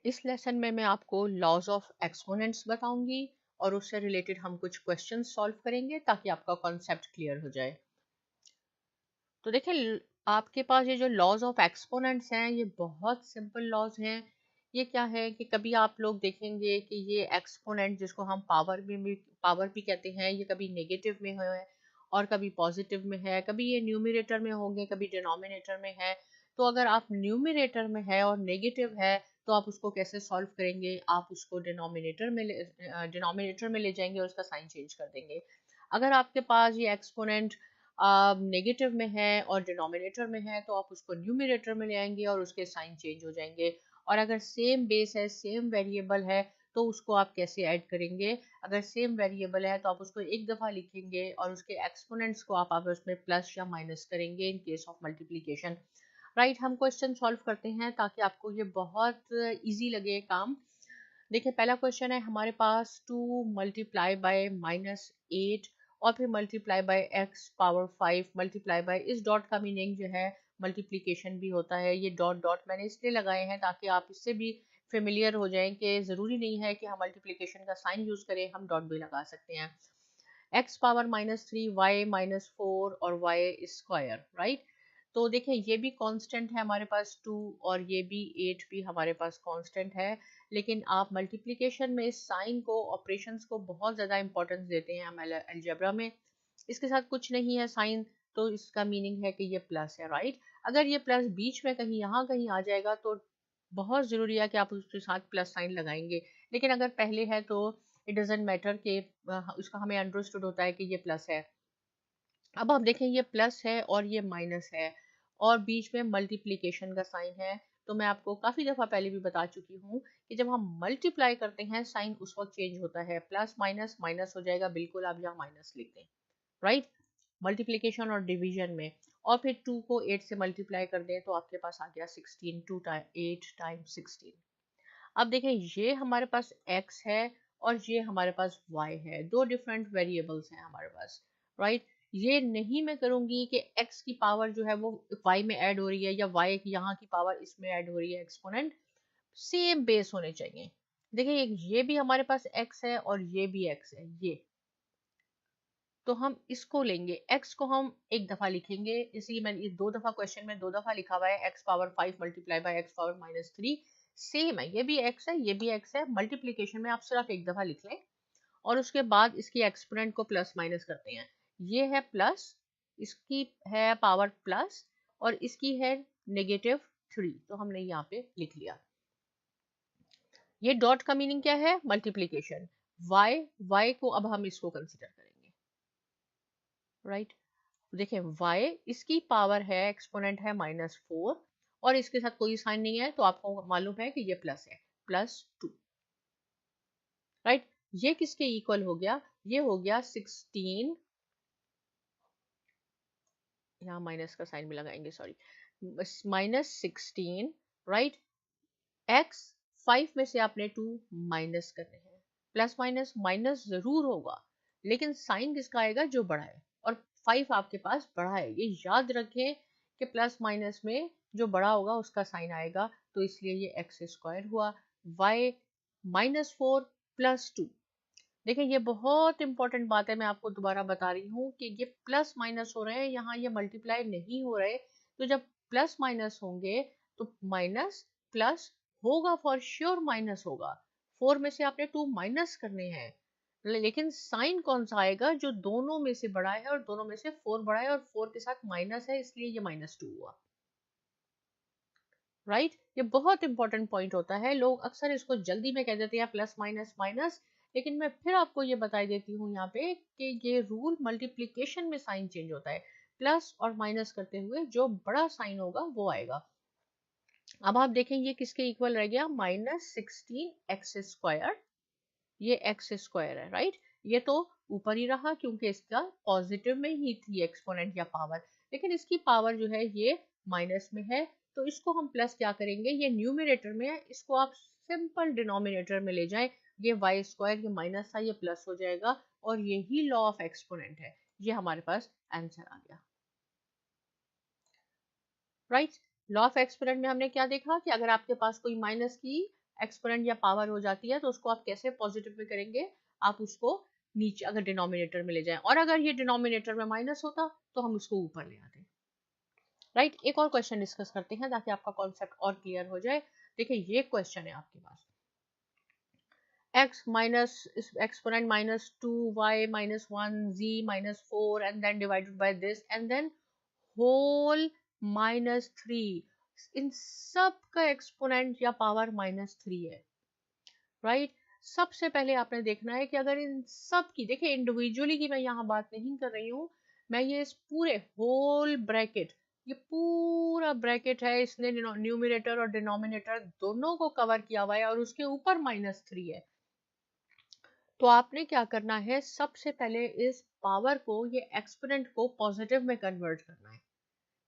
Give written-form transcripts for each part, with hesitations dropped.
इस लेसन में मैं आपको लॉज ऑफ एक्सपोनेंट्स बताऊंगी और उससे रिलेटेड हम कुछ क्वेश्चंस सॉल्व करेंगे ताकि आपका कॉन्सेप्ट क्लियर हो जाए। तो देखिए, आपके पास ये जो लॉज ऑफ एक्सपोनेंट्स हैं ये बहुत सिंपल लॉज हैं। ये क्या है कि कभी आप लोग देखेंगे कि ये एक्सपोनेंट जिसको हम पावर भी कहते हैं, ये कभी नेगेटिव में है और कभी पॉजिटिव में है, कभी ये न्यूमरेटर में होंगे, कभी डिनोमिनेटर में है। तो अगर आप न्यूमरेटर में है और नेगेटिव है तो आप उसको कैसे सॉल्व करेंगे? आप उसको डिनोमिनेटर में ले जाएंगे और उसका साइन चेंज कर देंगे। अगर आपके पास ये एक्सपोनेंट नेगेटिव में है और डिनोमिनेटर में है तो आप उसको न्यूमरेटर में ले आएंगे और उसके साइन चेंज हो जाएंगे। और अगर सेम बेस है, सेम वेरिएबल है, तो उसको आप कैसे ऐड करेंगे? अगर सेम वेरिएबल है तो आप उसको एक दफ़ा लिखेंगे और उसके एक्सपोनेंट्स को आप आपस में प्लस या माइनस करेंगे in case of multiplication. Right, हम क्वेश्चन सॉल्व करते हैं ताकि आपको ये बहुत इजी लगे काम। देखिए, पहला क्वेश्चन है हमारे पास 2 मल्टीप्लाई बाय -8 और फिर multiply by x power 5 multiply by, इस डॉट का मीनिंग जो है मल्टीप्लिकेशन भी होता है। ये डॉट डॉट मैंने इसलिए लगाए हैं ताकि आप इससे भी फेमिलियर हो जाएं कि ज़रूरी नहीं है कि हम मल्टीप्लिकेशन का साइन यूज़ करें, हम डॉट भी लगा सकते हैं। x पावर -3 y -4 और y स्क्वायर, राइट। तो देखिए, ये भी कांस्टेंट है हमारे पास 2 और ये भी 8 भी हमारे पास कांस्टेंट है। लेकिन आप मल्टीप्लिकेशन में इस साइन को, ऑपरेशंस को बहुत ज़्यादा इंपॉर्टेंस देते हैं हम अलजेब्रा में। इसके साथ कुछ नहीं है साइन, तो इसका मीनिंग है कि ये प्लस है, राइट। अगर ये प्लस बीच में कहीं यहाँ कहीं आ जाएगा तो बहुत ज़रूरी है कि आप उसके साथ प्लस साइन लगाएंगे। लेकिन अगर पहले है तो इट डजेंट मैटर कि उसका हमें अंडरस्टूड होता है कि ये प्लस है। अब आप देखें, ये प्लस है और ये माइनस है और बीच में मल्टीप्लिकेशन का साइन है। तो मैं आपको काफ़ी दफ़ा पहले भी बता चुकी हूँ कि जब हम मल्टीप्लाई करते हैं साइन उस वक्त चेंज होता है, प्लस माइनस माइनस हो जाएगा, बिल्कुल आप यहाँ माइनस लिख दें, राइट। मल्टीप्लिकेशन और डिवीजन में, और फिर 2 को 8 से मल्टीप्लाई कर दें तो आपके पास आ गया 16, 8 टाइम्स 16। अब देखें, ये हमारे पास x है और ये हमारे पास y है, दो डिफरेंट वेरिएबल्स हैं हमारे पास, राइट। ये नहीं मैं करूंगी कि x की पावर जो है वो y में ऐड हो रही है या y की यहाँ की पावर इसमें ऐड हो रही है, एक्सपोनेंट सेम बेस होने चाहिए। देखिए, ये भी हमारे पास x है और ये भी x है, ये तो हम इसको लेंगे, x को हम एक दफा लिखेंगे, इसलिए मैंने ये दो दफा क्वेश्चन में दो दफा लिखा हुआ है, x power 5 multiply by x power -3। Same है, ये भी x है, ये भी x है। मल्टीप्लिकेशन में आप सिर्फ एक दफा लिख लें और उसके बाद इसकी एक्सपोनेंट को प्लस माइनस करते हैं। ये है प्लस, इसकी है पावर प्लस और इसकी है -3, तो हमने यहाँ पे लिख लिया। ये डॉट का मीनिंग क्या है? मल्टीप्लिकेशन। y को अब हम इसको कंसिडर करेंगे, राइट। देखिए, y इसकी पावर है, एक्सपोनेंट है -4 और इसके साथ कोई साइन नहीं है तो आपको मालूम है कि ये प्लस है, +2, राइट। ये किसके इक्वल हो गया? ये हो गया 16, यहाँ माइनस का साइन भी लगाएंगे, सॉरी, -16, राइट। x 5 में से आपने 2 माइनस करने हैं। प्लस माइनस माइनस जरूर होगा लेकिन साइन किसका आएगा? जो बड़ा है, और 5 आपके पास बड़ा है, ये याद रखें कि प्लस माइनस में जो बड़ा होगा उसका साइन आएगा। तो इसलिए ये एक्स स्क्वायर हुआ, y -4 +2। देखिए, ये बहुत इंपॉर्टेंट बात है, मैं आपको दोबारा बता रही हूँ कि ये प्लस माइनस हो रहे हैं, यहाँ ये मल्टीप्लाई नहीं हो रहे। तो जब प्लस माइनस होंगे तो माइनस प्लस होगा, फॉर श्योर माइनस होगा। 4 में से आपने 2 माइनस करने हैं, लेकिन साइन कौन सा आएगा? जो दोनों में से बड़ा है और दोनों में से 4 बड़ा है और 4 के साथ माइनस है, इसलिए ये -2 हुआ, राइट। ये बहुत इंपॉर्टेंट पॉइंट होता है, लोग अक्सर इसको जल्दी में कह देते हैं प्लस माइनस माइनस। लेकिन मैं फिर आपको ये बताई देती हूँ यहाँ पे कि ये रूल मल्टीप्लिकेशन में साइन चेंज होता है, प्लस और माइनस करते हुए जो बड़ा साइन होगा वो आएगा। अब आप देखें, ये किसके इक्वल रह गया? -16x²। ये एक्स स्क्वायर है, राइट। ये तो ऊपर ही रहा क्योंकि इसका पॉजिटिव में ही थी एक्सपोनेंट या पावर, लेकिन इसकी पावर जो है ये माइनस में है। तो इसको हम प्लस क्या करेंगे? ये न्यूमरेटर में है, इसको आप सिंपल डिनोमिनेटर में ले जाएं। ये y² ये माइनस था, ये प्लस हो जाएगा और यही लॉ ऑफ एक्सपोनेंट है। ये हमारे पास आंसर आ गया, राइट। लॉ ऑफ एक्सपोनेंट में हमने क्या देखा कि अगर आपके पास कोई माइनस की एक्सपोनेंट या पावर हो जाती है तो उसको आप कैसे पॉजिटिव में करेंगे, आप उसको नीचे अगर डिनोमिनेटर में ले जाएं, और अगर ये डिनोमिनेटर में माइनस होता तो हम उसको ऊपर ले आते। राइट, एक और क्वेश्चन डिस्कस करते हैं ताकि आपका कॉन्सेप्ट और क्लियर हो जाए। देखिए ये क्वेश्चन है आपके पास, x minus exponent minus 2y minus 1 z minus 4 and then divided by this and then whole minus 3, इन सब का एक्सपोनेंट या पावर माइनस 3 है। राइट, सबसे पहले आपने देखना है कि अगर इन सब की, देखिए इंडिविजुअली की मैं यहाँ बात नहीं कर रही हूँ, मैं ये इस पूरे होल ब्रैकेट, ये पूरा ब्रैकेट है, इसने न्यूमिनेटर और डिनोमिनेटर दोनों को कवर किया हुआ है और उसके ऊपर माइनस 3 है। तो आपने क्या करना है, सबसे पहले इस पावर को, ये एक्सपोनेंट को पॉजिटिव में कन्वर्ट करना है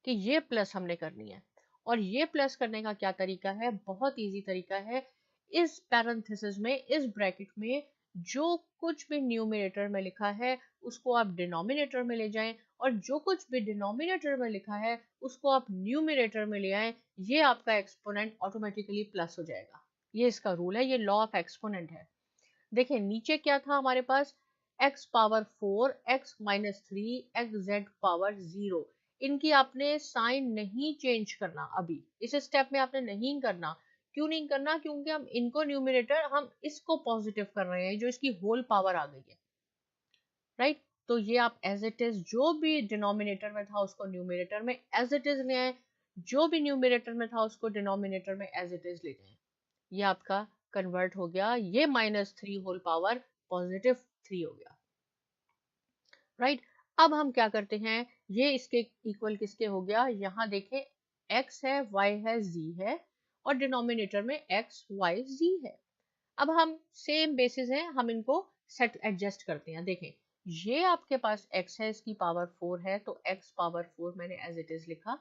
कि ये प्लस हमने करनी है। और ये प्लस करने का क्या तरीका है, बहुत इजी तरीका है। इस पैरेंथेसिस में, इस ब्रैकेट में जो कुछ भी न्यूमरेटर में लिखा है उसको आप डिनोमिनेटर में ले जाएं, और जो कुछ भी डिनोमिनेटर में लिखा है उसको आप न्यूमरेटर में ले आएं। ये आपका एक्सपोनेंट ऑटोमेटिकली प्लस हो जाएगा। ये इसका रूल है, ये लॉ ऑफ एक्सपोनेंट है। देखिए नीचे क्या था हमारे पास, x power 4, x minus 3, x Z power 0। इनकी आपने साइन नहीं चेंज करना, अभी इस स्टेप में आपने नहीं करना। क्यों नहीं करना, क्योंकि हम इनको न्यूमरेटर, हम इसको पॉजिटिव कर रहे हैं जो इसकी होल पावर आ गई है। राइट, तो ये आप एज इट इज, जो भी डिनोमिनेटर में था उसको न्यूमरेटर में एज इट इज ले आए, जो भी न्यूमरेटर में था उसको डिनोमिनेटर में एज इट इज ले जाए। ये आपका कन्वर्ट हो गया, ये माइनस 3 होल पावर पॉजिटिव 3 हो गया। राइट, अब हम क्या करते हैं, ये इसके इक्वल किसके हो गया, यहाँ देखें x है, y है, z है, और डिनोमिनेटर में x y z है। अब हम सेम बेसिस है, हम इनको सेट एडजस्ट करते हैं। देखें ये आपके पास x है, इसकी पावर 4 है, तो x पावर 4 मैंने एज इट इज लिखा।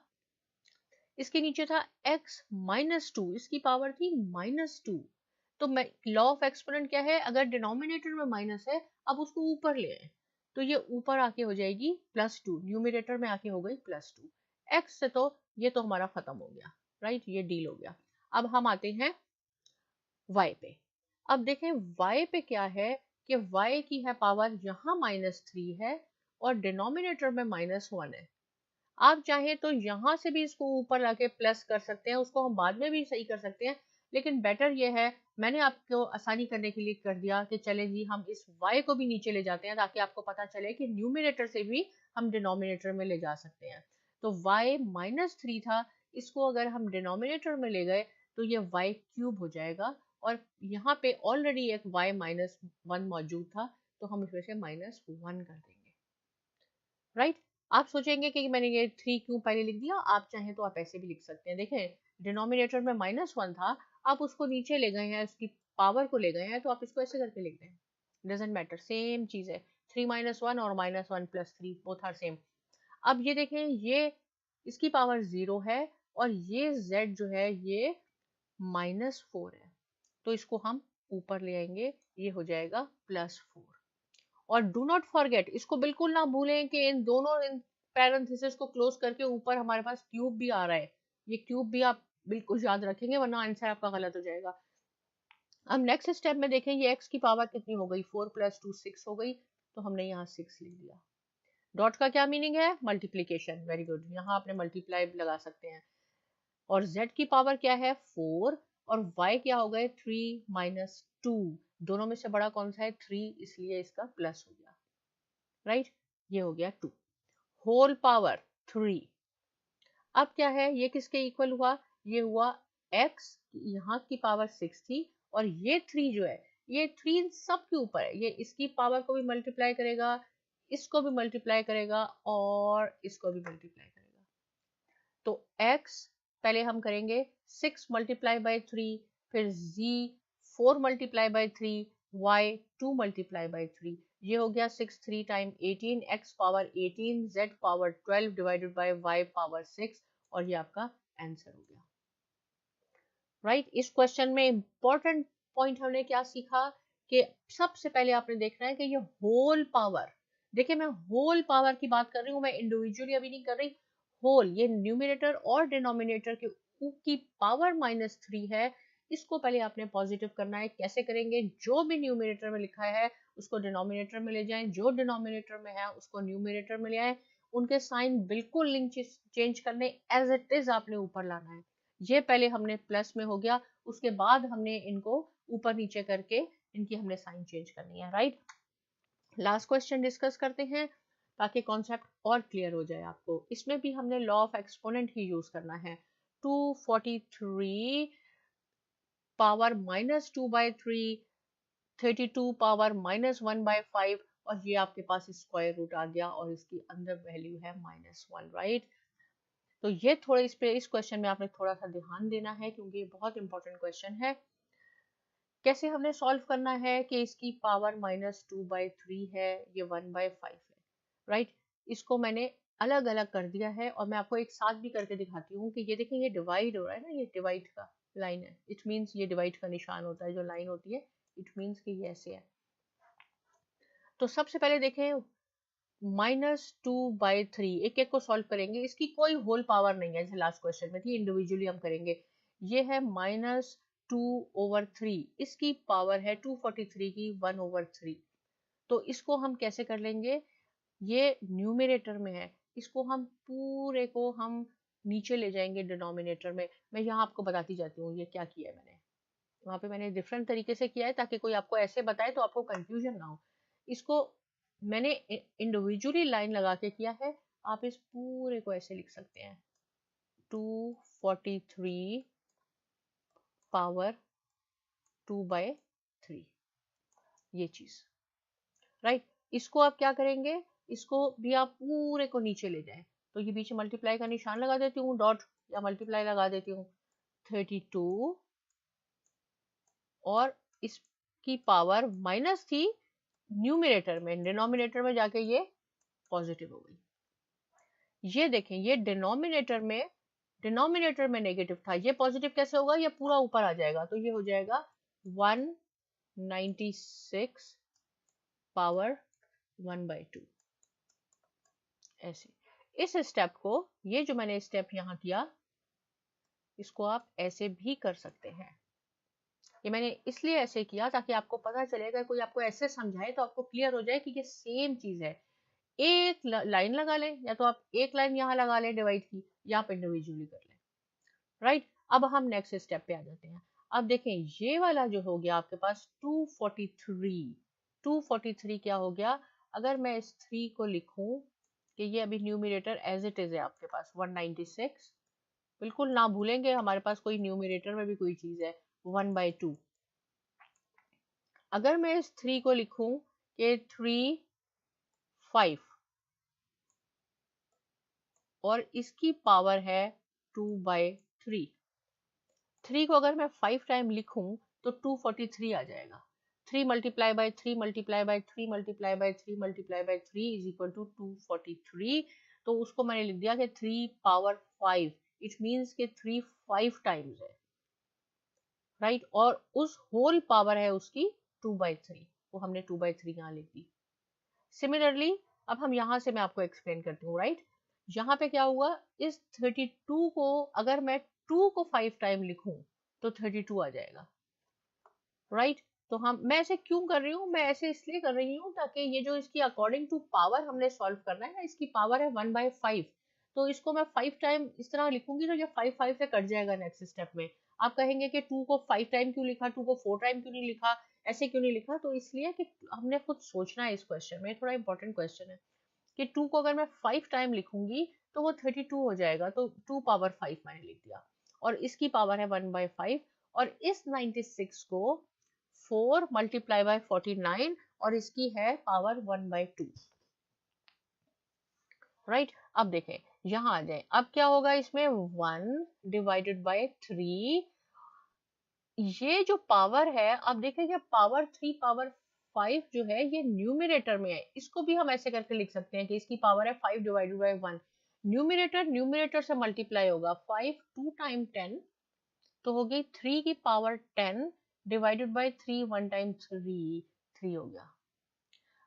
इसके नीचे था x माइनस 2, इसकी पावर थी माइनस 2। तो लॉ ऑफ एक्सपोनेंट क्या है, अगर डिनोमिनेटर में माइनस है अब उसको ऊपर ले आए, तो ये ऊपर आके हो जाएगी +2, न्यूमिनेटर में आके हो गई +2। x से तो ये तो हमारा खत्म हो गया। राइट, ये डील हो गया। अब हम आते हैं y पे। अब देखें y पे क्या है कि y की है पावर यहाँ -3 है और डिनोमिनेटर में -1 है। आप चाहें तो यहाँ से भी इसको ऊपर लाके प्लस कर सकते हैं, उसको हम बाद में भी सही कर सकते हैं, लेकिन बेटर ये है, मैंने आपको आसानी करने के लिए कर दिया कि चले जी हम इस y को भी नीचे ले जाते हैं ताकि आपको पता चले कि न्यूमिनेटर से भी हम डिनोमिनेटर में ले जा सकते हैं। तो y -3 था, इसको अगर हम डिनोमिनेटर में ले गए तो ये y क्यूब हो जाएगा, और यहाँ पे ऑलरेडी एक y -1 मौजूद था तो हम इसमें से -1 कर देंगे। राइट, आप सोचेंगे कि मैंने ये 3 क्यों पहले लिख दिया, आप चाहें तो आप ऐसे भी लिख सकते हैं। देखें डिनोमिनेटर में -1 था, आप उसको नीचे ले गए हैं, उसकी पावर को ले गए हैं, तो आप इसको ऐसे करके लिख दें, डजेंट मैटर, सेम चीज है। 3 -1 और -1 + 3 बोथ आर सेम। अब ये देखें, ये इसकी पावर 0 है और ये z जो है ये -4 है, तो इसको हम ऊपर ले आएंगे, ये हो जाएगा +4। और डू नॉट फॉरगेट, इसको बिल्कुल ना भूलें कि इन दोनों इन पैरेंथेसिस को क्लोज करके ऊपर हमारे पास क्यूब भी आ रहा है। ये क्यूब भी आप बिल्कुल याद रखेंगे वरना आंसर आपका गलत हो जाएगा। अब नेक्स्ट स्टेप में देखें, ये x की पावर कितनी हो गई, 4 + 2 6 हो गई, तो हमने यहाँ 6 लिख दिया। डॉट का क्या मीनिंग है, मल्टीप्लीकेशन, वेरी गुड, यहाँ आपने मल्टीप्लाई लगा सकते हैं। और z की पावर क्या है 4, और y क्या हो गए 3 - 2, दोनों में से बड़ा कौन सा है 3, इसलिए इसका प्लस हो गया। राइट, ये हो गया 2 होल पावर 3। अब क्या है, ये किसके इक्वल हुआ, ये हुआ x, यहाँ की पावर 6 थी, और ये 3 जो है, ये 3 सब के ऊपर है, ये इसकी पावर को भी मल्टीप्लाई करेगा, इसको भी मल्टीप्लाई करेगा, और इसको भी मल्टीप्लाई करेगा। तो x पहले हम करेंगे 6 × 3, फिर z 4 × 3, y 2 × 3, ये हो गया 6 3 time 18, x power 18, z power 12 divided by y power 6, और ये आपका आंसर हो गया। राइट, इस क्वेश्चन में इंपॉर्टेंट पॉइंट हमने क्या सीखा कि सबसे पहले आपने देखना है कि ये होल पावर, देखिए मैं होल पावर की बात कर रही हूँ, मैं इंडिविजुअली अभी नहीं कर रही, होल, ये न्यूमिनेटर और डिनोमिनेटर की पावर -3 है, इसको पहले आपने पॉजिटिव करना है। कैसे करेंगे? जो भी न्यूमरेटर में लिखा है उसको डिनोमिनेटर में ले जाएं, जो डिनोमिनेटर में है उसको न्यूमरेटर में ले आए। उनके साइन बिल्कुल लिंक चेंज करने, एज इट इज आपने ऊपर लाना है। ये पहले हमने प्लस में हो गया, उसके बाद हमने इनको ऊपर नीचे करके इनकी हमने साइन चेंज करनी है, राइट। लास्ट क्वेश्चन डिस्कस करते हैं ताकि कॉन्सेप्ट और क्लियर हो जाए आपको। इसमें भी हमने law of exponent he use करना है। 243 पावर -2/3, 32 पावर -1/5, और ये आपके पास स्क्वायर रूट आ गया और इसकी अंदर वैल्यू है -1, राइट। तो ये थोड़ा इस क्वेश्चन में आपने थोड़ा सा ध्यान देना है क्योंकि ये बहुत इंपॉर्टेंट क्वेश्चन है। कैसे हमने सॉल्व करना है कि इसकी पावर -2/3 है, ये 1/5 है, राइट। इसको मैंने अलग अलग कर दिया है और मैं आपको एक साथ भी करके दिखाती हूँ कि ये देखें, ये डिवाइड हो रहा है ना, ये डिवाइड का लाइन है, इट मीन्स ये डिवाइड का निशान होता है, जो लाइन होती है इट मीन्स कि ये ऐसे है। तो सबसे पहले देखें -2/3, एक एक को सॉल्व करेंगे। इसकी कोई होल पावर नहीं है जैसे लास्ट क्वेश्चन में थी, इंडिविजुअली हम करेंगे। ये है -2/3, इसकी पावर है 243 की 1/3। तो इसको हम कैसे कर लेंगे? ये न्यूमरेटर में है, इसको हम पूरे को हम नीचे ले जाएंगे डिनोमिनेटर में। मैं यहाँ आपको बताती जाती हूँ ये क्या किया है मैंने। वहां पे मैंने डिफरेंट तरीके से किया है ताकि कोई आपको ऐसे बताए तो आपको कंफ्यूजन ना हो। इसको मैंने इंडिविजुअली लाइन लगा के किया है। आप इस पूरे को ऐसे लिख सकते हैं, 243 पावर 2/3, ये चीज, राइट। इसको आप क्या करेंगे? इसको भी आप पूरे को नीचे ले जाएं। तो ये बीच में मल्टीप्लाई का निशान लगा देती हूँ, डॉट या मल्टीप्लाई लगा देती हूँ। 32 और इसकी पावर माइनस थी न्यूमरेटर में, डिनोमिनेटर में जाके ये पॉजिटिव हो गई। ये देखें, ये डिनोमिनेटर में नेगेटिव था, ये पॉजिटिव कैसे होगा? ये पूरा ऊपर आ जाएगा, तो ये हो जाएगा 196 पावर 1/2। ऐसे इस स्टेप को, ये जो मैंने स्टेप यहाँ किया, इसको आप ऐसे भी कर सकते हैं। ये मैंने इसलिए ऐसे किया ताकि आपको पता चलेगा, कोई आपको ऐसे समझाए तो आपको क्लियर हो जाए कि ये सेम चीज है। एक लाइन लगा लें, या तो आप एक लाइन यहाँ लगा लें डिवाइड की, या आप इंडिविजुअली कर लें, राइट। अब हम नेक्स्ट स्टेप पे आ जाते हैं। अब देखें, ये वाला जो हो गया आपके पास 243 क्या हो गया? अगर मैं इस 3 को लिखूं कि ये अभी न्यूमरेटर एज इट इज है आपके पास 196, बिल्कुल ना भूलेंगे हमारे पास कोई न्यूमरेटर में भी कोई चीज है 1/2। अगर मैं इस 3 को लिखूं कि 3 5 और इसकी पावर है 2/3, 3 को अगर मैं 5 टाइम लिखूं तो 243 आ जाएगा। 3 multiply by 3 multiply by 3 multiply by 3 multiply by 3 is equal to 243। तो उसको मैंने लिख दिया कि 3 पावर 5, इट मीन्स कि 3 5 टाइम्स है, राइट। और उस होल पावर है उसकी 2/3, वो हमने 2/3 यहाँ लिख दी। सिमिलरली अब हम यहाँ से मैं आपको एक्सप्लेन करती हूँ, राइट। यहाँ पे क्या हुआ, इस 32 को अगर मैं 2 को 5 टाइम लिखूं तो 32 आ जाएगा, राइट। तो मैं ऐसे क्यों कर रही हूँ? मैं ऐसे इसलिए कर रही हूँ ताकि ये जो इसकी अकॉर्डिंग टू पावर हमने सॉल्व करना है ना, इसकी पावर है 1/5, तो इसको मैं 5 टाइम इस तरह लिखूंगी तो ये 5 5 से कट जाएगा नेक्स्ट स्टेप में। आप कहेंगे कि 2 को 5 टाइम क्यों लिखा, 2 को 4 टाइम क्यों नहीं लिखा, ऐसे क्यों नहीं लिखा? तो इसलिए कि हमने खुद सोचना है इस क्वेश्चन में, थोड़ा इंपॉर्टेंट क्वेश्चन है कि 2 को अगर मैं 5 टाइम लिखूंगी तो वो 32 हो जाएगा, तो 2 पावर 5 मैंने लिख दिया, और इसकी पावर है 1/5। और इस 96 को 4 मल्टीप्लाई बाय 49 और इसकी है पावर 1/2, राइट। अब देखें, यहाँ आ जाए, अब क्या होगा इसमें, 1 डिवाइडेड बाय 3, ये जो पावर है, अब देखें पावर 3 पावर 5 जो है ये न्यूमरेटर में है, इसको भी हम ऐसे करके लिख सकते हैं कि इसकी पावर है 5 डिवाइडेड बाय 1। न्यूमरेटर से मल्टीप्लाई होगा, 5 2 टाइम 10, तो हो गई 3 की पावर 10 डिवाइडेड बाय 3, 1 टाइम 3 हो गया।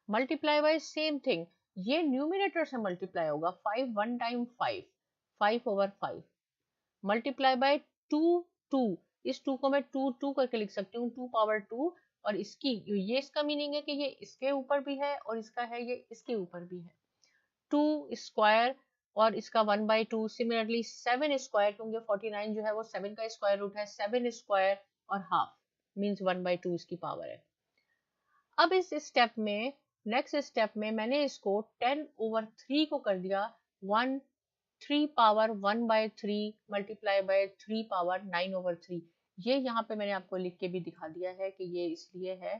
मल्टीप्लाई बाय सेम थिंग, ये न्यूमरेटर से मल्टीप्लाई होगा, 5 1 टाइम 5, 5/5 मल्टीप्लाई बाय 2 2, इस 2 को मैं 2 2 करके लिख सकती हूँ, 2 पावर 2, और इसकी ये इसका मीनिंग है कि ये इसके ऊपर भी है और इसका है ये इसके ऊपर भी है, 2 स्क्वायर और इसका 1/2। सिमिलरली 7 स्क्वायर, क्योंकि 49 जो है वो 7 का स्क्वायर रूट है, 7 स्क्वायर और हाफ मीन्स 1/2 इसकी पावर है। अब इस स्टेप में, नेक्स्ट स्टेप में मैंने इसको 10/3 को कर दिया 1, 3 पावर 1/3 मल्टीप्लाई बाय 3 पावर 9/3। ये यहाँ पे मैंने आपको लिख के भी दिखा दिया है कि ये इसलिए है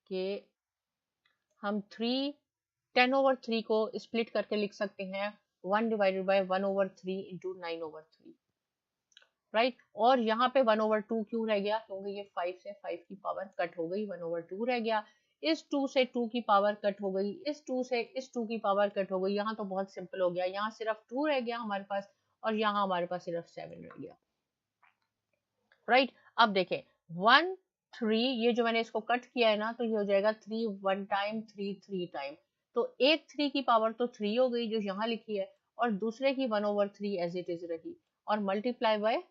कि हम 10/3 को स्प्लिट करके लिख सकते हैं 1 डिवाइडेड बाय 1/3 इंटू 9/3, राइट। और यहाँ पे 1/2 क्यों रह गया, क्योंकि ये 5 से 5 की पावर कट हो गई, 1/2 रह गया। इस 2 से 2 की पावर कट हो गई, इस 2 से इस 2 की पावर कट हो गई। यहाँ तो बहुत सिंपल हो गया, यहाँ सिर्फ 2 रह गया हमारे पास और यहाँ हमारे पास सिर्फ 7 रह गया, राइट। अब देखें 1 3, ये जो मैंने इसको कट किया है ना, तो ये हो जाएगा 3 1 टाइम, 3 3 टाइम। तो एक 3 की पावर तो 3 हो गई जो यहाँ लिखी है, और दूसरे की 1/3 एज इट इज रही, और मल्टीप्लाई बाय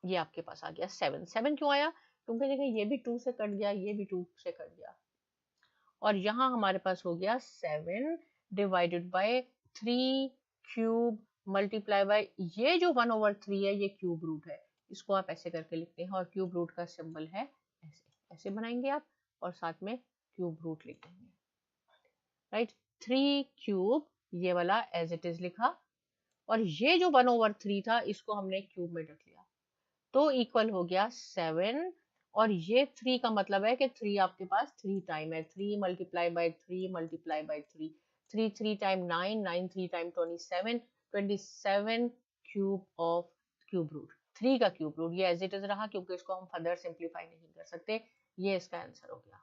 ये आपके पास आ गया 7। 7 क्यों आया, क्योंकि देखिए ये भी 2 से कट गया, ये भी 2 से कट गया, और यहाँ हमारे पास हो गया 7 divided by 3 cube multiply by ये जो 1/3 है, ये क्यूब रूट है। इसको आप ऐसे करके लिखते हैं, और क्यूब रूट का सिंबल है ऐसे, ऐसे बनाएंगे आप, और साथ में क्यूब रूट लिख देंगे, राइट। 3 क्यूब ये वाला एज इट इज लिखा, और ये जो 1/3 था इसको हमने क्यूब में रख लिया, तो इक्वल हो गया 7। और ये 3 का मतलब है कि 3 आपके पास 3 टाइम है, 3 multiply by 3 multiply by 3, 3 3 time 9, 9 3 time 27, 27 cube of cube root, 3 का क्यूब रूट। ये एज इट इज रहा, क्योंकि इसको हम फर्दर सिंप्लीफाई नहीं कर सकते। ये इसका आंसर हो गया।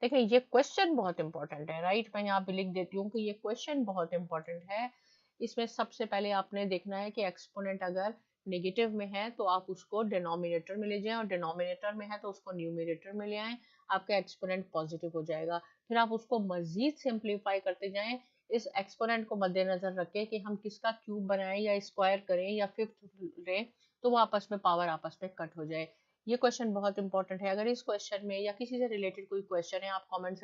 देखिए ये क्वेश्चन बहुत इंपॉर्टेंट है, राइट। मैं यहाँ पे लिख देती हूँ कि ये क्वेश्चन बहुत इंपॉर्टेंट है। इसमें सबसे पहले आपने देखना है कि एक्सपोनेंट अगर नेगेटिव में है तो आप उसको डिनोमिनेटर में ले जाएं, और डिनोमिनेटर में है तो उसको न्यूमरेटर में ले आएं, आपका एक्सपोनेंट पॉजिटिव हो जाएगा। फिर आप उसको मजीद सिंप्लीफाई करते जाएं, इस एक्सपोनेंट को मद्देनजर रखें कि हम किसका क्यूब बनाएं या स्क्वायर करें या फिफ्थ लें, तो वो आपस में पावर आपस में कट हो जाए। ये क्वेश्चन बहुत इंपॉर्टेंट है। अगर इस क्वेश्चन में या किसी से रिलेटेड कोई क्वेश्चन है, आप कमेंट